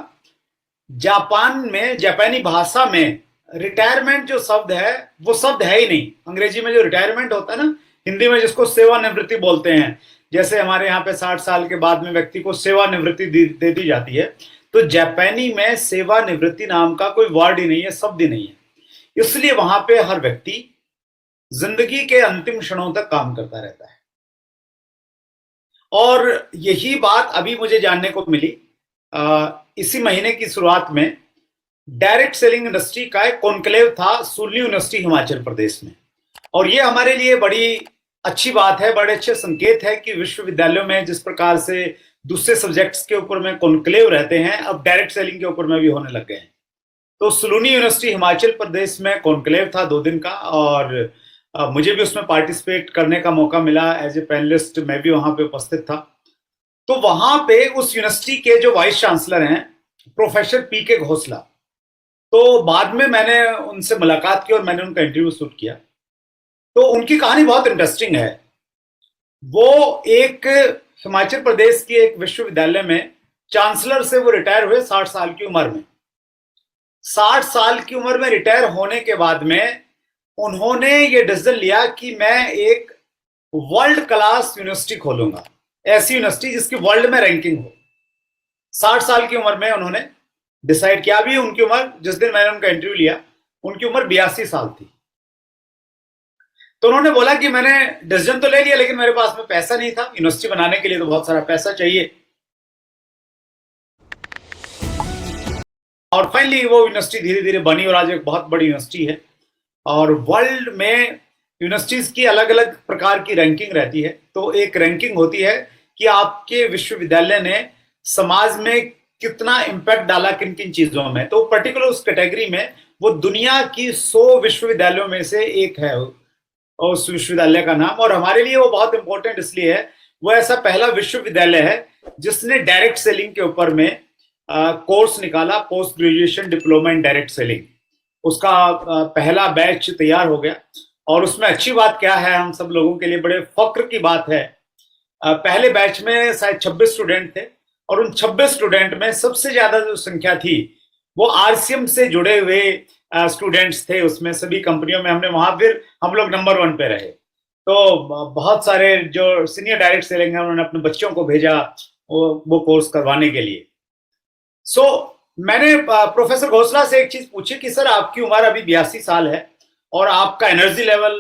जापान में, जापानी भाषा में रिटायरमेंट जो शब्द है वो शब्द है ही नहीं। अंग्रेजी में जो रिटायरमेंट होता है ना, हिंदी में जिसको सेवानिवृत्ति बोलते हैं, जैसे हमारे यहाँ पे 60 साल के बाद में व्यक्ति को सेवानिवृत्ति दे दी जाती है, तो जापानी में सेवानिवृत्ति नाम का कोई वर्ड ही नहीं है, शब्द ही नहीं है। इसलिए वहां पे हर व्यक्ति जिंदगी के अंतिम क्षणों तक काम करता रहता है। और यही बात अभी मुझे जानने को मिली इसी महीने की शुरुआत में। डायरेक्ट सेलिंग इंडस्ट्री का एक कॉन्क्लेव था सुलनी यूनिवर्सिटी हिमाचल प्रदेश में, और ये हमारे लिए बड़ी अच्छी बात है, बड़े अच्छे संकेत है कि विश्वविद्यालयों में जिस प्रकार से दूसरे सब्जेक्ट्स के ऊपर में कॉन्क्लेव रहते हैं, अब डायरेक्ट सेलिंग के ऊपर में भी होने लग गए हैं। तो सुलनी यूनिवर्सिटी हिमाचल प्रदेश में कॉन्क्लेव था 2 दिन का, और मुझे भी उसमें पार्टिसिपेट करने का मौका मिला। एज ए पैनलिस्ट मैं भी वहां पे उपस्थित था। तो वहां पे उस यूनिवर्सिटी के जो वाइस चांसलर हैं प्रोफेसर पीके घोसला, तो बाद में मैंने उनसे मुलाकात की और मैंने उनका इंटरव्यू शूट किया। तो उनकी कहानी बहुत इंटरेस्टिंग है। वो एक हिमाचल प्रदेश की एक विश्वविद्यालय में चांसलर से वो रिटायर हुए 60 साल की उम्र में। 60 साल की उम्र में रिटायर होने के बाद में उन्होंने ये डिसीजन लिया कि मैं एक वर्ल्ड क्लास यूनिवर्सिटी खोलूंगा, ऐसी यूनिवर्सिटी जिसकी वर्ल्ड में रैंकिंग हो। 60 साल की उम्र में उन्होंने डिसाइड किया। अभी उनकी उम्र, जिस दिन मैंने उनका इंटरव्यू लिया, उनकी उम्र 82 साल थी। तो उन्होंने बोला कि मैंने डिसीजन तो ले लिया, लेकिन मेरे पास में पैसा नहीं था। यूनिवर्सिटी बनाने के लिए तो बहुत सारा पैसा चाहिए। और फाइनली वो यूनिवर्सिटी धीरे धीरे बनी और आज एक बहुत बड़ी यूनिवर्सिटी है। और वर्ल्ड में यूनिवर्सिटीज की अलग अलग प्रकार की रैंकिंग रहती है। तो एक रैंकिंग होती है कि आपके विश्वविद्यालय ने समाज में कितना इम्पैक्ट डाला किन किन चीजों में। तो पर्टिकुलर उस कैटेगरी में वो दुनिया की 100 विश्वविद्यालयों में से एक है उस विश्वविद्यालय का नाम। और हमारे लिए वो बहुत इंपॉर्टेंट इसलिए है, वो ऐसा पहला विश्वविद्यालय है जिसने डायरेक्ट सेलिंग के ऊपर में कोर्स निकाला, post graduation diploma in direct selling. उसका पहला बैच तैयार हो गया। और उसमें अच्छी बात क्या है, हम सब लोगों के लिए बड़े फक्र की बात है, पहले बैच में शायद 26 स्टूडेंट थे, और उन 26 स्टूडेंट में सबसे ज्यादा जो संख्या थी वो आरसीएम से जुड़े हुए स्टूडेंट्स थे। उसमें सभी कंपनियों में हमने, वहां फिर हम लोग नंबर 1 पे रहे। तो बहुत सारे जो सीनियर डायरेक्ट सेलिंग है उन्होंने अपने बच्चों को भेजा वो कोर्स करवाने के लिए। मैंने प्रोफेसर घोसला से एक चीज पूछी कि सर आपकी उम्र अभी 82 साल है और आपका एनर्जी लेवल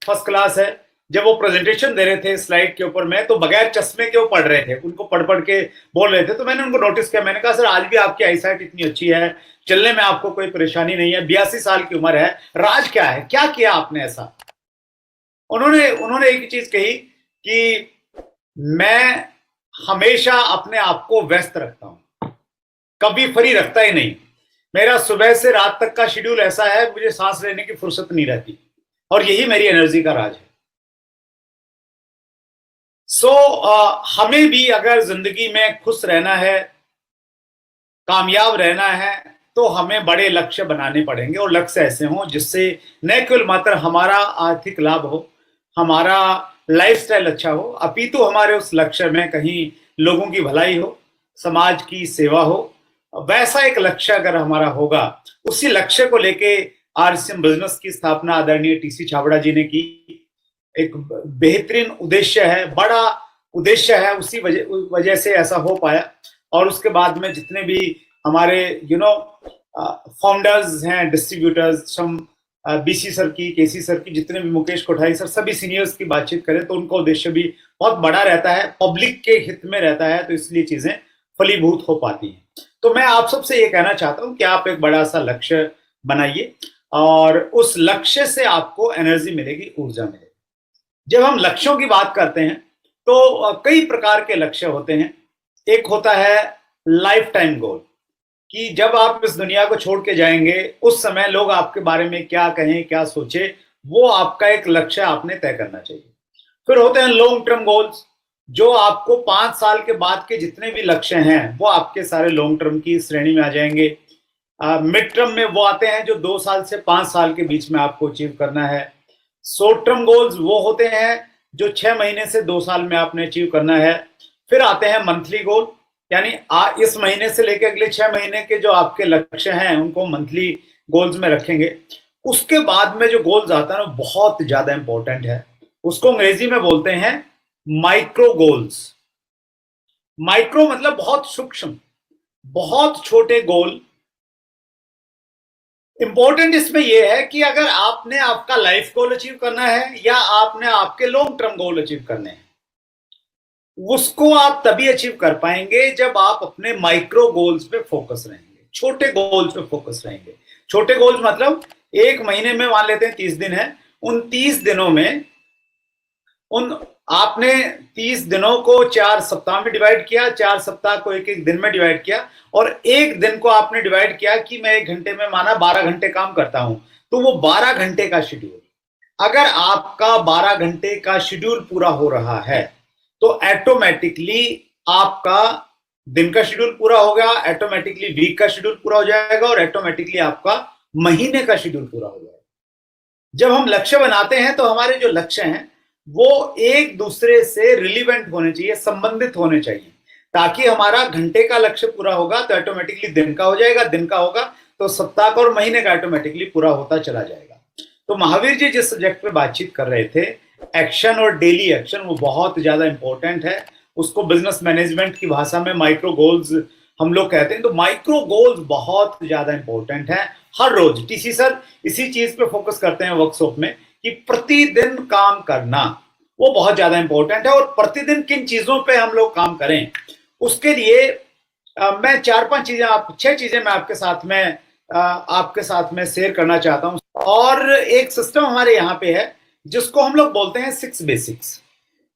फर्स्ट क्लास है। जब वो प्रेजेंटेशन दे रहे थे स्लाइड के ऊपर में, तो बगैर चश्मे के वो पढ़ रहे थे, उनको पढ़ पढ़ के बोल रहे थे। तो मैंने उनको नोटिस किया, मैंने कहा सर आज भी आपकी आईसाइट इतनी अच्छी है, चलने में आपको कोई परेशानी नहीं है, 82 साल की उम्र है, राज क्या है, क्या किया आपने ऐसा? उन्होंने एक चीज कही कि मैं हमेशा अपने आप को व्यस्त रखता हूं, कभी फ्री रखता ही नहीं। मेरा सुबह से रात तक का शेड्यूल ऐसा है, मुझे सांस लेने की फुर्सत नहीं रहती, और यही मेरी एनर्जी का राज है। हमें भी अगर जिंदगी में खुश रहना है, कामयाब रहना है, तो हमें बड़े लक्ष्य बनाने पड़ेंगे। और लक्ष्य ऐसे हों जिससे न केवल मात्र हमारा आर्थिक लाभ हो, हमारा लाइफस्टाइल अच्छा हो, अपितु हमारे उस लक्ष्य में कहीं लोगों की भलाई हो, समाज की सेवा हो। वैसा एक लक्ष्य अगर हमारा होगा, उसी लक्ष्य को लेके आरसीएम बिजनेस की स्थापना आदरणीय टीसी छाबड़ा जी ने की। एक बेहतरीन उद्देश्य है, बड़ा उद्देश्य है, उसी वजह से ऐसा हो पाया। और उसके बाद में जितने भी हमारे फाउंडर्स हैं, डिस्ट्रीब्यूटर्स, हम बीसी सर की, केसी सर की, जितने भी, मुकेश कोठारी सर, सभी सीनियर्स की बातचीत करें तो उनका उद्देश्य भी बहुत बड़ा रहता है, पब्लिक के हित में रहता है, तो इसलिए चीजें फलीभूत हो पाती हैं। तो मैं आप सबसे ये कहना चाहता हूं कि आप एक बड़ा सा लक्ष्य बनाइए और उस लक्ष्य से आपको एनर्जी मिलेगी, ऊर्जा मिलेगी। जब हम लक्ष्यों की बात करते हैं तो कई प्रकार के लक्ष्य होते हैं। एक होता है लाइफ टाइम गोल, कि जब आप इस दुनिया को छोड़ के जाएंगे उस समय लोग आपके बारे में क्या कहें, क्या सोचे, वो आपका एक लक्ष्य आपने तय करना चाहिए। फिर होते हैं लॉन्ग टर्म गोल्स, जो आपको 5 साल के बाद के जितने भी लक्ष्य हैं वो आपके सारे लॉन्ग टर्म की श्रेणी में आ जाएंगे। मिड टर्म में वो आते हैं जो 2 साल से 5 साल के बीच में आपको अचीव करना है। शॉर्ट टर्म गोल्स वो होते हैं जो 6 महीने से 2 साल में आपने अचीव करना है। फिर आते हैं मंथली गोल, यानी इस महीने से लेकर अगले 6 महीने के जो आपके लक्ष्य हैं उनको मंथली गोल्स में रखेंगे। उसके बाद में जो गोल्स आता है ना, बहुत ज्यादा इंपॉर्टेंट है, उसको अंग्रेजी में बोलते हैं माइक्रो गोल्स। माइक्रो मतलब बहुत सूक्ष्म, बहुत छोटे गोल। इंपॉर्टेंट इसमें यह है कि अगर आपने आपका लाइफ गोल अचीव करना है या आपने आपके लॉन्ग टर्म गोल अचीव करने हैं, उसको आप तभी अचीव कर पाएंगे जब आप अपने माइक्रो गोल्स पे फोकस रहेंगे, छोटे गोल्स पे फोकस रहेंगे। छोटे गोल्स मतलब 1 महीने में मान लेते हैं 30 दिन है, उन 30 दिनों में आपने 30 दिनों को 4 सप्ताह में डिवाइड किया, 4 सप्ताह को 1-1 दिन में डिवाइड किया, और एक दिन को आपने डिवाइड किया कि मैं 1 घंटे में माना 12 घंटे काम करता हूं, तो वो 12 घंटे का शेड्यूल, अगर आपका 12 घंटे का शेड्यूल पूरा हो रहा है तो ऑटोमेटिकली आपका दिन का शेड्यूल पूरा होगा, ऑटोमेटिकली वीक का शेड्यूल पूरा हो जाएगा और ऑटोमेटिकली आपका महीने का शेड्यूल पूरा हो जाएगा। जब हम लक्ष्य बनाते हैं तो हमारे जो लक्ष्य हैं वो एक दूसरे से रिलीवेंट होने चाहिए, संबंधित होने चाहिए, ताकि हमारा घंटे का लक्ष्य पूरा होगा तो ऑटोमेटिकली दिन का हो जाएगा, दिन का होगा तो सप्ताह का और महीने का ऑटोमेटिकली पूरा होता चला जाएगा। तो महावीर जी जिस सब्जेक्ट पे बातचीत कर रहे थे, एक्शन और डेली एक्शन, वो बहुत ज्यादा इंपॉर्टेंट है। उसको बिजनेस मैनेजमेंट की भाषा में माइक्रो गोल्स हम लोग कहते हैं। तो माइक्रो गोल्स बहुत ज्यादा इंपॉर्टेंट है। हर रोज टीसी सर इसी चीज पे फोकस करते हैं वर्कशॉप में कि प्रतिदिन काम करना वो बहुत ज्यादा इंपॉर्टेंट है। और प्रतिदिन किन चीजों पे हम लोग काम करें, उसके लिए मैं 4-5 चीजें, 6 चीजें मैं आपके साथ में शेयर करना चाहता हूं। और एक सिस्टम हमारे यहाँ पे है जिसको हम लोग बोलते हैं 6 बेसिक्स।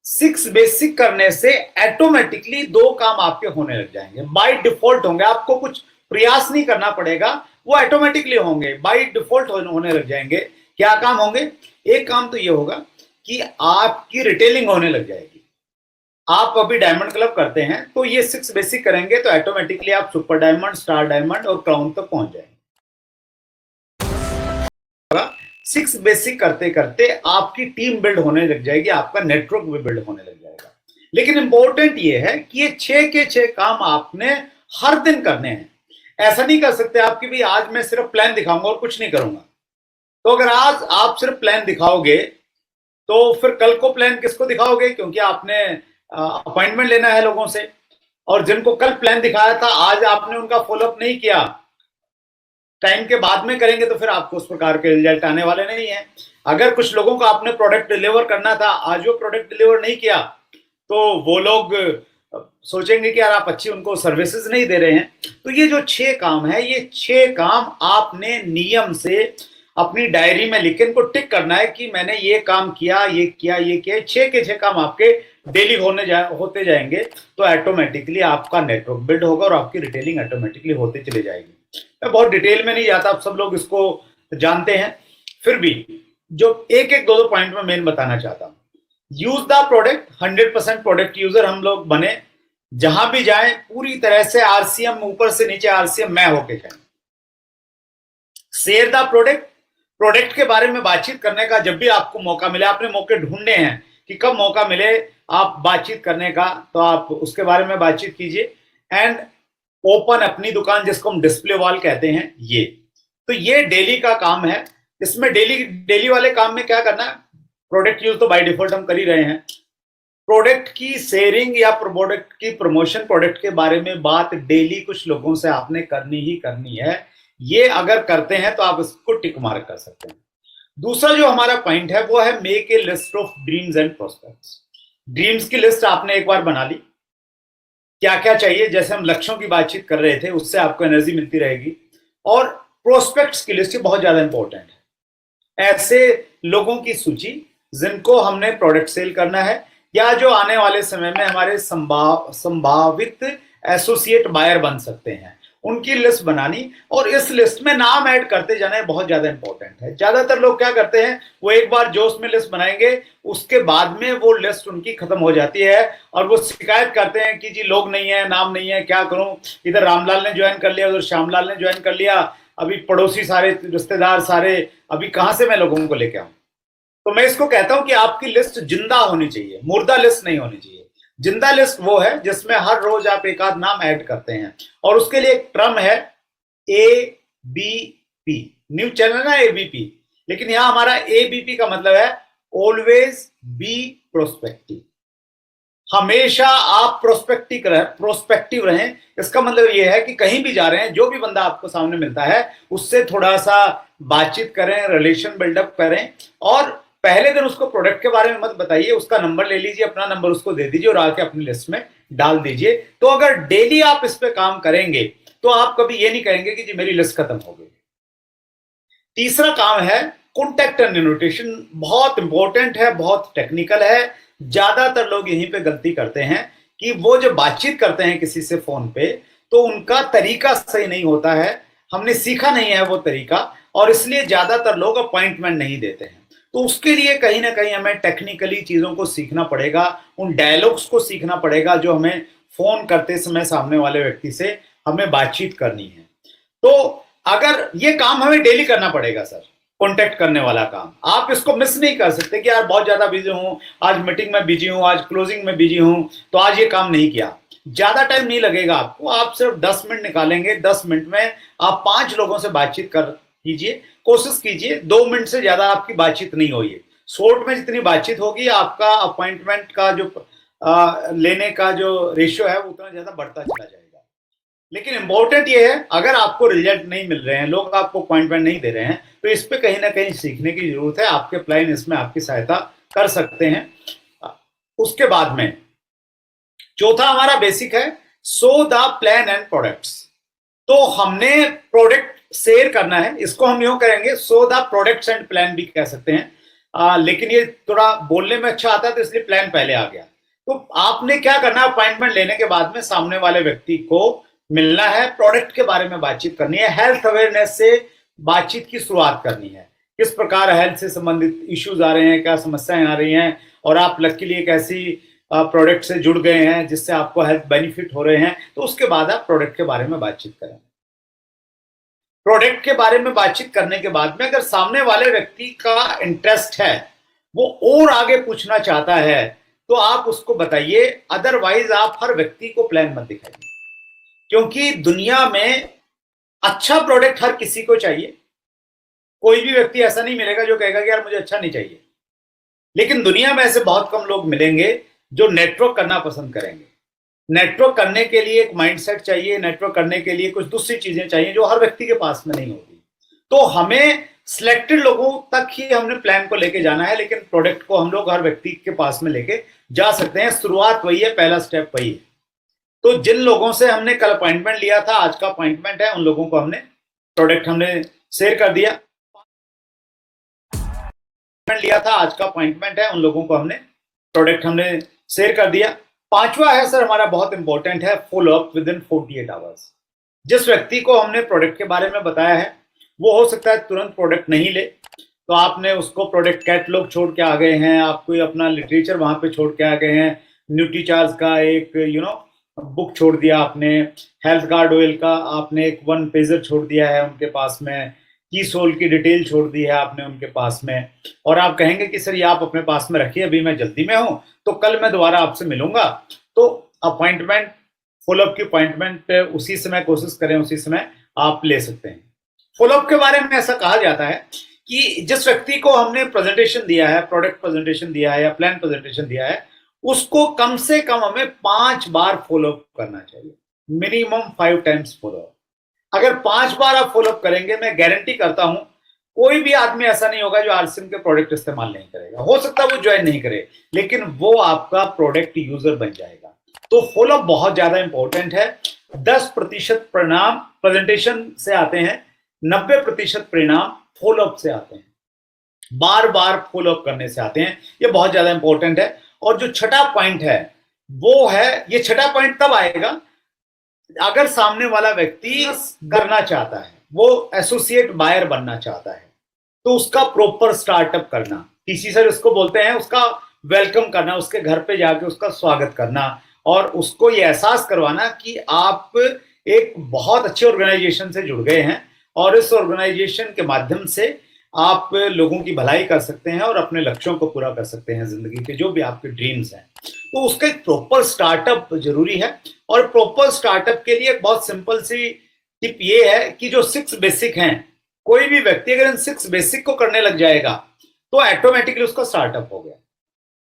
6 बेसिक करने से ऑटोमेटिकली 2 काम आपके होने लग जाएंगे, बाय डिफॉल्ट होंगे, आपको कुछ प्रयास नहीं करना पड़ेगा, वो ऑटोमेटिकली होंगे, बाय डिफॉल्ट होने लग जाएंगे। क्या काम होंगे? एक काम तो ये होगा कि आपकी रिटेलिंग होने लग जाएगी। आप अभी डायमंड क्लब करते हैं तो ये 6 बेसिक करेंगे तो ऑटोमेटिकली आप सुपर डायमंड, स्टार डायमंड और क्राउन तक पहुंच जाएंगे। 6 बेसिक करते करते आपकी टीम बिल्ड होने लग जाएगी, आपका नेटवर्क भी बिल्ड होने लग जाएगा। लेकिन इंपॉर्टेंट ये है कि ये 6 के 6 काम आपने हर दिन करने हैं। ऐसा नहीं कर सकते आप कि भाई आज मैं सिर्फ प्लान दिखाऊंगा और कुछ नहीं करूंगा। तो अगर आज आप सिर्फ प्लान दिखाओगे तो फिर कल को प्लान किसको दिखाओगे? क्योंकि आपने अपॉइंटमेंट लेना है लोगों से, और जिनको कल प्लान दिखाया था आज आपने उनका फॉलोअप नहीं किया, टाइम के बाद में करेंगे तो फिर आपको उस प्रकार के रिजल्ट आने वाले नहीं है। अगर कुछ लोगों को आपने प्रोडक्ट डिलीवर करना था, आज वो प्रोडक्ट डिलीवर नहीं किया, तो वो लोग सोचेंगे कि यार आप अच्छी उनको सर्विसेज नहीं दे रहे हैं। तो ये जो 6 काम है, ये 6 काम आपने नियम से अपनी डायरी में लिख के इनको टिक करना है कि मैंने ये काम किया, ये किया, ये किया। 6 के 6 काम आपके डेली होते जाएंगे तो ऑटोमेटिकली आपका नेटवर्क बिल्ड होगा और आपकी रिटेलिंग ऑटोमेटिकली होते चले जाएगी। मैं बहुत डिटेल में नहीं जाता, आप सब लोग इसको जानते हैं, फिर भी जो 1-1, 2-2 पॉइंट में मेन बताना चाहता हूं। Use the product, 100% product user हम लोग बने, जहां भी जाएं पूरी तरह से आरसीएम, ऊपर से नीचे आरसीएम मैं होके जाए। शेयर द प्रोडक्ट, प्रोडक्ट के बारे में बातचीत करने का जब भी आपको मौका मिले, आपने मौके ढूंढने हैं कि कब मौका मिले आप बातचीत करने का, तो आप उसके बारे में बातचीत कीजिए। एंड ओपन अपनी दुकान, जिसको हम डिस्प्ले वॉल कहते हैं, ये तो ये डेली का काम है। इसमें डेली वाले काम में क्या करना है, प्रोडक्ट यूज तो बाय डिफॉल्ट हम कर ही रहे हैं, प्रोडक्ट की शेयरिंग या प्रोडक्ट की प्रमोशन, प्रोडक्ट के बारे में बात डेली कुछ लोगों से आपने करनी ही करनी है। ये अगर करते हैं तो आप इसको टिक मार्क कर सकते हैं। दूसरा जो हमारा पॉइंट है वो है make a list of dreams and prospects. Dreams की लिस्ट आपने एक बार बना ली, क्या क्या चाहिए, जैसे हम लक्ष्यों की बातचीत कर रहे थे, उससे आपको एनर्जी मिलती रहेगी। और प्रोस्पेक्ट्स की लिस्ट बहुत ज्यादा इंपॉर्टेंट है, ऐसे लोगों की सूची जिनको हमने प्रोडक्ट सेल करना है या जो आने वाले समय में हमारे संभावित एसोसिएट बायर बन सकते हैं, उनकी लिस्ट बनानी और इस लिस्ट में नाम ऐड करते जाना बहुत ज्यादा इंपॉर्टेंट है। ज्यादातर लोग क्या करते हैं, वो एक बार जोश में लिस्ट बनाएंगे, उसके बाद में वो लिस्ट उनकी खत्म हो जाती है और वो शिकायत करते हैं कि जी लोग नहीं है, नाम नहीं है, क्या करूं, इधर रामलाल ने ज्वाइन कर लिया, उधर श्यामलाल ने ज्वाइन कर लिया, अभी पड़ोसी सारे रिश्तेदार सारे, अभी कहां से मैं लोगों को लेके आऊं। तो मैं इसको कहता हूं कि आपकी लिस्ट जिंदा होनी चाहिए, मुर्दा लिस्ट नहीं होनी चाहिए। जिंदा लिस्ट वो है जिसमें हर रोज आप एक आध नाम ऐड करते हैं और उसके लिए एक टर्म है ABP। न्यू चैनल ना ABP, लेकिन यहां हमारा ABP का मतलब है ऑलवेज बी प्रोस्पेक्टिव। हमेशा आप प्रोस्पेक्टिव रहें। इसका मतलब यह है कि कहीं भी जा रहे हैं, जो भी बंदा आपको सामने मिलता है उससे थोड़ा सा बातचीत करें, रिलेशन बिल्डअप करें और पहले दिन उसको प्रोडक्ट के बारे में मत बताइए, उसका नंबर ले लीजिए, अपना नंबर उसको दे दीजिए और आके अपनी लिस्ट में डाल दीजिए। तो अगर डेली आप इस पे काम करेंगे तो आप कभी ये नहीं कहेंगे कि जी मेरी लिस्ट खत्म हो गई। तीसरा काम है कॉन्टैक्ट एंड इन्विटेशन। बहुत इंपॉर्टेंट है, बहुत टेक्निकल है। ज्यादातर लोग यहीं पे गलती करते हैं कि वो जो बातचीत करते हैं किसी से फोन पे, तो उनका तरीका सही नहीं होता है, हमने सीखा नहीं है वो तरीका, और इसलिए ज्यादातर लोग अपॉइंटमेंट नहीं देते हैं। तो उसके लिए कहीं ना कहीं हमें टेक्निकली चीजों को सीखना पड़ेगा, उन डायलॉग्स को सीखना पड़ेगा जो हमें फोन करते समय सामने वाले व्यक्ति से हमें बातचीत करनी है। तो अगर ये काम हमें डेली करना पड़ेगा सर, कॉन्टेक्ट करने वाला काम, आप इसको मिस नहीं कर सकते कि यार बहुत ज्यादा बिजी हूं, आज मीटिंग में बिजी हूं, आज क्लोजिंग में बिजी हूं, तो आज ये काम नहीं किया। ज्यादा टाइम नहीं लगेगा आपको, आप सिर्फ 10 मिनट निकालेंगे, 10 मिनट में आप 5 लोगों से बातचीत कर कीजिए, कोशिश कीजिए 2 मिनट से ज्यादा आपकी बातचीत नहीं होगी। शॉर्ट में जितनी बातचीत होगी आपका अपॉइंटमेंट का जो लेने का जो रेशियो है वो उतना ज्यादा बढ़ता चला जाएगा। लेकिन इंपॉर्टेंट ये है, अगर आपको रिजल्ट नहीं मिल रहे हैं, लोग आपको अपॉइंटमेंट नहीं दे रहे हैं, तो इस पे कहीं ना कहीं सीखने की जरूरत है। आपके प्लान इसमें आपकी सहायता कर सकते हैं। उसके बाद में चौथा हमारा बेसिक है so the plan and products. तो हमने प्रोडक्ट शेयर करना है, इसको हम यूं करेंगे so the products and plan भी कह सकते हैं, लेकिन ये थोड़ा बोलने में अच्छा आता है तो इसलिए प्लान पहले आ गया। तो आपने क्या करना है, अपॉइंटमेंट लेने के बाद में सामने वाले व्यक्ति को मिलना है, प्रोडक्ट के बारे में बातचीत करनी है, हेल्थ अवेयरनेस से बातचीत की शुरुआत करनी है। किस प्रकार हेल्थ से संबंधित इश्यूज आ रहे हैं, क्या समस्याएं आ रही हैं, और आप लकीली एक ऐसी प्रोडक्ट से जुड़ गए हैं जिससे आपको हेल्थ बेनिफिट हो रहे हैं, तो उसके बाद आप प्रोडक्ट के बारे में बातचीत करें। प्रोडक्ट के बारे में बातचीत करने के बाद में अगर सामने वाले व्यक्ति का इंटरेस्ट है, वो और आगे पूछना चाहता है, तो आप उसको बताइए, अदरवाइज आप हर व्यक्ति को प्लान मत दिखाइए, क्योंकि दुनिया में अच्छा प्रोडक्ट हर किसी को चाहिए। कोई भी व्यक्ति ऐसा नहीं मिलेगा जो कहेगा कि यार मुझे अच्छा नहीं चाहिए, लेकिन दुनिया में ऐसे बहुत कम लोग मिलेंगे जो नेटवर्क करना पसंद करेंगे। नेटवर्क करने के लिए एक माइंडसेट चाहिए, नेटवर्क करने के लिए कुछ दूसरी चीजें चाहिए जो हर व्यक्ति के पास में नहीं होती। तो हमें सिलेक्टेड लोगों तक ही हमने प्लान को लेके जाना है, लेकिन प्रोडक्ट को हम लोग हर व्यक्ति के पास में लेके जा सकते हैं। शुरुआत वही है, पहला स्टेप वही है। तो जिन लोगों से हमने कल अपॉइंटमेंट लिया था, आज का अपॉइंटमेंट है, उन लोगों को हमने प्रोडक्ट हमने शेयर कर दिया, आज का अपॉइंटमेंट है, उन लोगों को हमने प्रोडक्ट हमने शेयर कर दिया। पांचवा है सर हमारा बहुत इंपॉर्टेंट है, follow up with in 48 hours. जिस व्यक्ति को हमने प्रोडक्ट के बारे में बताया है वो हो सकता है तुरंत प्रोडक्ट नहीं ले, तो आपने उसको प्रोडक्ट कैटलॉग छोड़ के आ गए हैं, आप कोई अपना लिटरेचर वहां पे छोड़ के आ गए हैं, न्यूट्रीचार्ज का एक बुक छोड़ दिया आपने, हेल्थ गार्ड ऑयल का आपने एक 1 पेजर छोड़ दिया है उनके पास में, की सोल की डिटेल छोड़ दी है आपने उनके पास में, और आप कहेंगे कि सर ये आप अपने पास में रखिए, अभी मैं जल्दी में हूं, तो कल मैं दोबारा आपसे मिलूंगा। तो अपॉइंटमेंट, फॉलोअप की अपॉइंटमेंट उसी समय कोशिश करें, उसी समय आप ले सकते हैं। फॉलोअप के बारे में ऐसा कहा जाता है कि जिस व्यक्ति को हमने प्रेजेंटेशन दिया है, प्रोडक्ट प्रेजेंटेशन दिया है या प्लान प्रेजेंटेशन दिया है, उसको कम से कम हमें 5 बार फॉलोअप करना चाहिए, मिनिमम 5 टाइम्स फॉलोअप। अगर 5 बार आप फॉलोअप करेंगे, मैं गारंटी करता हूं कोई भी आदमी ऐसा नहीं होगा जो आरसीएम के प्रोडक्ट इस्तेमाल नहीं करेगा। हो सकता है वो ज्वाइन नहीं करे, लेकिन वो आपका प्रोडक्ट यूजर बन जाएगा। तो फॉलोअप बहुत ज्यादा इंपॉर्टेंट है। 10% परिणाम प्रेजेंटेशन से आते हैं, 90% परिणाम फॉलोअप से आते हैं, बार बार फॉलोअप करने से आते हैं। ये बहुत ज्यादा इंपॉर्टेंट है। और जो छठा पॉइंट है वो है, ये छठा पॉइंट तब आएगा अगर सामने वाला व्यक्ति करना चाहता है, वो एसोसिएट बायर बनना चाहता है, तो उसका प्रॉपर स्टार्टअप करना, टीसी सर इसको बोलते हैं, उसका वेलकम करना, उसके घर पे जाके उसका स्वागत करना और उसको ये एहसास करवाना कि आप एक बहुत अच्छे ऑर्गेनाइजेशन से जुड़ गए हैं और इस ऑर्गेनाइजेशन के माध्यम से आप लोगों की भलाई कर सकते हैं और अपने लक्ष्यों को पूरा कर सकते हैं, जिंदगी के जो भी आपके ड्रीम्स हैं। तो उसका एक प्रॉपर स्टार्टअप जरूरी है। और प्रॉपर स्टार्टअप के लिए एक बहुत सिंपल सी टिप ये है कि जो 6 बेसिक हैं, कोई भी व्यक्ति अगर इन 6 बेसिक को करने लग जाएगा तो ऑटोमेटिकली उसका स्टार्टअप हो गया।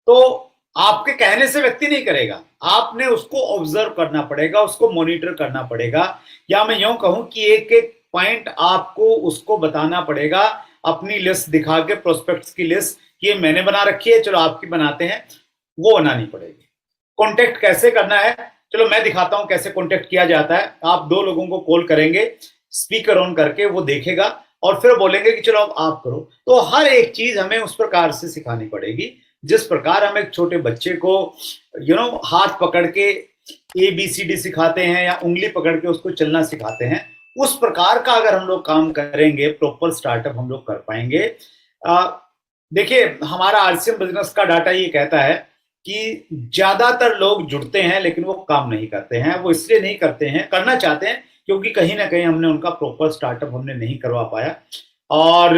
तो आपके कहने से व्यक्ति नहीं करेगा, आपने उसको ऑब्जर्व करना पड़ेगा, उसको मॉनिटर करना पड़ेगा, या मैं यूं कहूं कि एक एक पॉइंट आपको उसको बताना पड़ेगा, अपनी लिस्ट दिखा के, प्रोस्पेक्ट्स की लिस्ट, ये मैंने बना रखी है, चलो आपकी बनाते हैं, वो बनानी पड़ेगी। कॉन्टेक्ट कैसे करना है, चलो मैं दिखाता हूं कैसे कॉन्टेक्ट किया जाता है। आप 2 लोगों को कॉल करेंगे, स्पीकर ऑन करके, वो देखेगा और फिर बोलेंगे कि चलो अब आप करो। तो हर एक चीज हमें उस प्रकार से सिखानी पड़ेगी जिस प्रकार हम एक छोटे बच्चे को हाथ पकड़ के ABCD सिखाते हैं या उंगली पकड़ के उसको चलना सिखाते हैं, उस प्रकार का अगर हम लोग काम करेंगे, प्रॉपर स्टार्टअप हम लोग कर पाएंगे। देखिए, हमारा आरसीएम बिजनेस का डाटा ये कहता है कि ज्यादातर लोग जुड़ते हैं लेकिन वो काम नहीं करते हैं। वो इसलिए नहीं करते हैं, करना चाहते हैं क्योंकि कहीं ना कहीं हमने उनका प्रॉपर स्टार्टअप हमने नहीं करवा पाया। और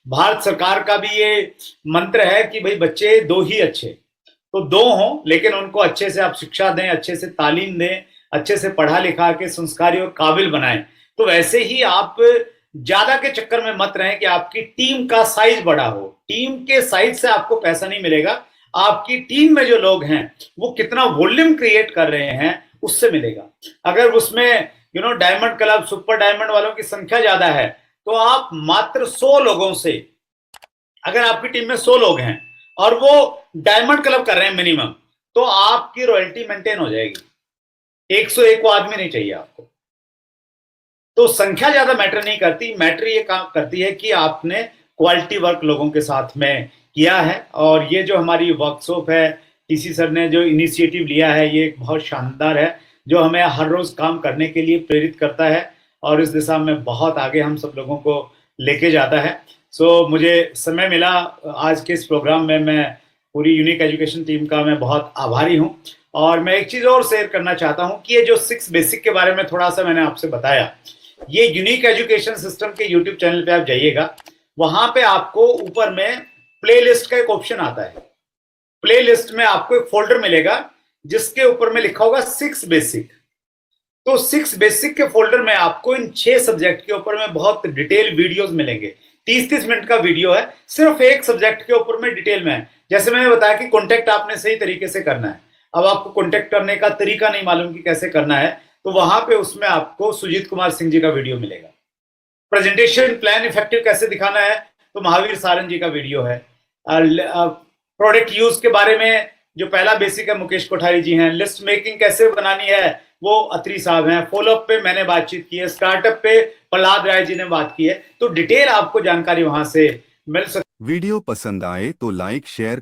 भारत सरकार का भी ये मंत्र है कि भाई बच्चे 2 ही अच्छे, तो 2 हों, लेकिन उनको अच्छे से आप शिक्षा दें, अच्छे से तालीम दें, अच्छे से पढ़ा लिखा के संस्कारी और काबिल बनाएं। तो वैसे ही आप ज्यादा के चक्कर में मत रहें कि आपकी टीम का साइज बड़ा हो। टीम के साइज से आपको पैसा नहीं मिलेगा, आपकी टीम में जो लोग हैं वो कितना वॉल्यूम क्रिएट कर रहे हैं उससे मिलेगा। अगर उसमें डायमंड क्लब, सुपर डायमंड वालों की संख्या ज्यादा है, तो आप मात्र 100 लोगों से, अगर आपकी टीम में 100 लोग हैं और वो डायमंड क्लब कर रहे हैं मिनिमम, तो आपकी रॉयल्टी मेंटेन हो जाएगी। 101 को आदमी नहीं चाहिए आपको। तो संख्या ज्यादा मैटर नहीं करती, मैटर ये काम करती है कि आपने क्वालिटी वर्क लोगों के साथ में किया है। और ये जो हमारी वर्कशॉप है, टीसी सर ने जो इनिशिएटिव लिया है, ये बहुत शानदार है, जो हमें हर रोज काम करने के लिए प्रेरित करता है और इस दिशा में बहुत आगे हम सब लोगों को लेके जाता है। सो मुझे समय मिला आज के इस प्रोग्राम में, मैं पूरी यूनिक एजुकेशन टीम का मैं बहुत आभारी हूं। और मैं एक चीज और शेयर करना चाहता हूं कि ये जो 6 बेसिक के बारे में थोड़ा सा मैंने आपसे बताया, ये यूनिक एजुकेशन सिस्टम के यूट्यूब चैनल पे आप जाइएगा, वहां पे आपको ऊपर में प्लेलिस्ट का एक ऑप्शन आता है। प्लेलिस्ट में आपको एक फोल्डर मिलेगा जिसके ऊपर में लिखा होगा 6 बेसिक। तो 6 बेसिक के फोल्डर में आपको इन 6 सब्जेक्ट के ऊपर में बहुत डिटेल वीडियोस मिलेंगे। 30-30 मिनट का वीडियो है, सिर्फ एक सब्जेक्ट के ऊपर में डिटेल में है। जैसे मैंने बताया कि कॉन्टेक्ट आपने सही तरीके से करना है। अब आपको कॉन्टेक्ट करने का तरीका नहीं मालूम कि कैसे करना है, तो वहां पे उसमें आपको सुजीत कुमार सिंह जी का वीडियो मिलेगा। प्रेजेंटेशन प्लान इफेक्टिव कैसे दिखाना है, तो महावीर सारन जी का वीडियो है। प्रोडक्ट यूज के बारे में जो पहला बेसिक है, मुकेश कोठारी जी हैं। लिस्ट मेकिंग कैसे बनानी है, वो अत्री साहब हैं। फॉलोअप पे मैंने बातचीत की है, स्टार्टअप पे प्रहलाद राय जी ने बात की है। तो डिटेल आपको जानकारी वहां से मिल सकती है। वीडियो पसंद आए तो लाइक शेयर